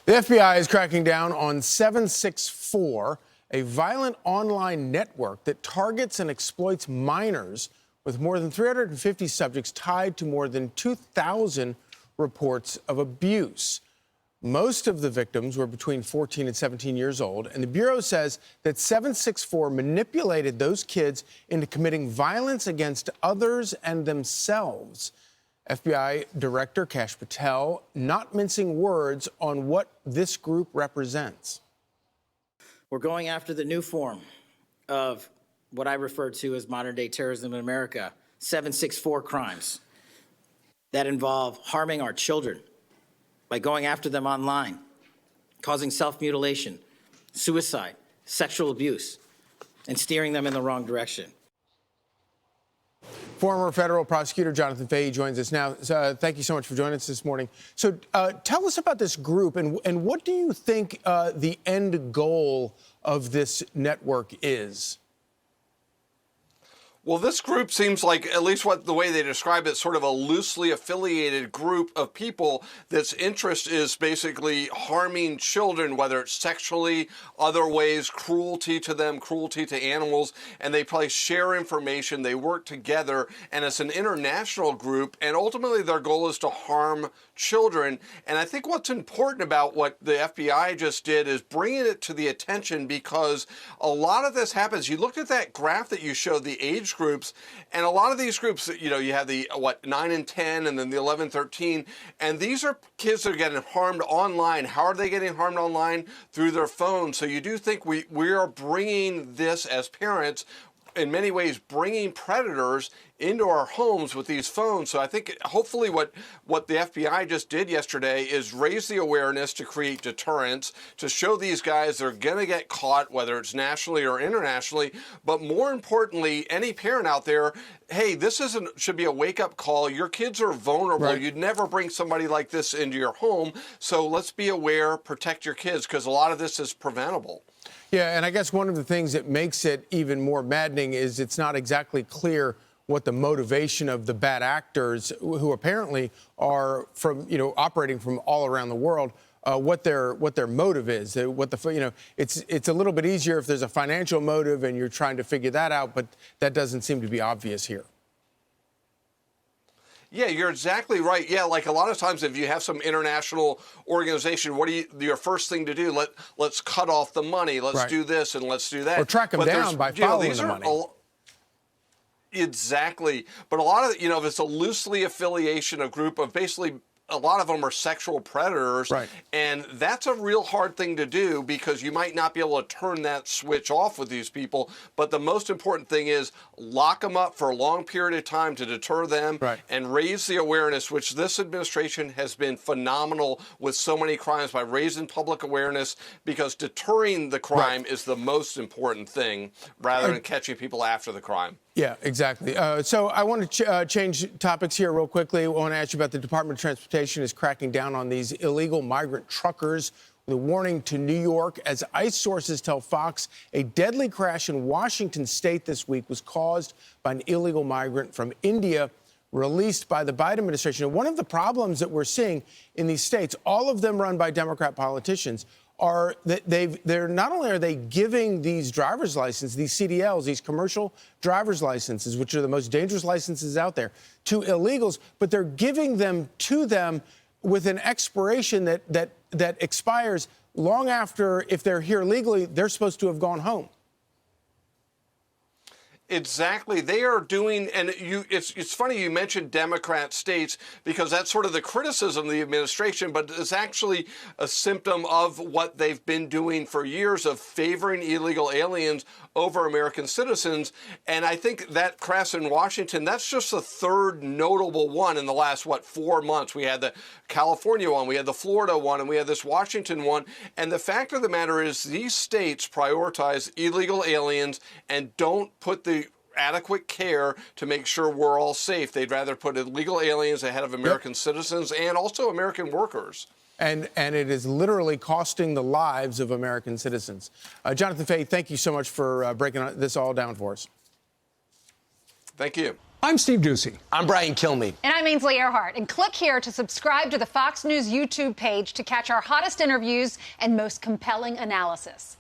The FBI is cracking down on 764, a violent online network that targets and exploits minors, with more than 350 subjects tied to more than 2,000 reports of abuse. Most of the victims were between 14 and 17 years old, and the Bureau says that 764 manipulated those kids into committing violence against others and themselves. FBI Director Kash Patel not mincing words on what this group represents. We're going after the new form of what I refer to as modern-day terrorism in America, 764 crimes that involve harming our children by going after them online, causing self-mutilation, suicide, sexual abuse, and steering them in the wrong direction. Former federal prosecutor Jonathan Fahey joins us now. Thank you so much for joining us this morning. So tell us about this group and what do you think the end goal of this network is? Well, this group seems like, at least the way they describe it, sort of a loosely affiliated group of people that's interest is basically harming children, whether it's sexually, other ways, cruelty to them, cruelty to animals, and they probably share information, they work together, and it's an international group, and ultimately their goal is to harm children. And I think what's important about what the FBI just did is bringing it to the attention, because a lot of this happens. You looked at that graph that you showed, the age groups, and a lot of these groups, you know, you have the 9 and 10 and then the 11, 13, and these are kids that are getting harmed online. How are they getting harmed online? Through their phones. So you do think we are bringing this, as parents, in many ways bringing predators into our homes with these phones. So I think hopefully what the FBI just did yesterday is raise the awareness to create deterrence, to show these guys they're going to get caught, whether it's nationally or internationally. But more importantly, any parent out there, hey, this should be a wake-up call. Your kids are vulnerable. Right. You'd never bring somebody like this into your home. So let's be aware, protect your kids, because a lot of this is preventable. Yeah, and I guess one of the things that makes it even more maddening is it's not exactly clear what the motivation of the bad actors, who apparently are from, operating from all around the world, what their motive is. It's a little bit easier if there's a financial motive and you're trying to figure that out, but that doesn't seem to be obvious here. Yeah, you're exactly right. Yeah, like a lot of times if you have some international organization, what your first thing to do? Let's cut off the money. Let's do this and let's do that. Or track them down by following the money. Exactly. But a lot of, if it's a loosely affiliation, a group of basically, a lot of them are sexual predators. Right. And that's a real hard thing to do, because you might not be able to turn that switch off with these people. But the most important thing is lock them up for a long period of time to deter them. Right. And raise the awareness, which this administration has been phenomenal with so many crimes, by raising public awareness, because deterring the crime is the most important thing, rather than catching people after the crime. Yeah, exactly. So I want to change topics here real quickly. I want to ask you about the Department of Transportation is cracking down on these illegal migrant truckers with a warning to New York. As ICE sources tell Fox, a deadly crash in Washington state this week was caused by an illegal migrant from India released by the Biden administration. And one of the problems that we're seeing in these states, all of them run by Democrat politicians, are that they're not only are they giving these driver's licenses, these CDLs, these commercial driver's licenses, which are the most dangerous licenses out there, to illegals, but they're giving them to them with an expiration that expires long after, if they're here legally, they're supposed to have gone home. Exactly. They are doing, and it's funny you mentioned Democrat states, because that's sort of the criticism of the administration, but it's actually a symptom of what they've been doing for years, of favoring illegal aliens over American citizens. And I think that crash in Washington, that's just the third notable one in the last, 4 months. We had the California one, we had the Florida one, and we had this Washington one. And the fact of the matter is, these states prioritize illegal aliens and don't put the adequate care to make sure we're all safe. They'd rather put illegal aliens ahead of American citizens and also American workers. And it is literally costing the lives of American citizens. Jonathan Fahey, thank you so much for breaking this all down for us. Thank you. I'm Steve Doocy. I'm Brian Kilmeade. And I'm Ainsley Earhart. And click here to subscribe to the Fox News YouTube page to catch our hottest interviews and most compelling analysis.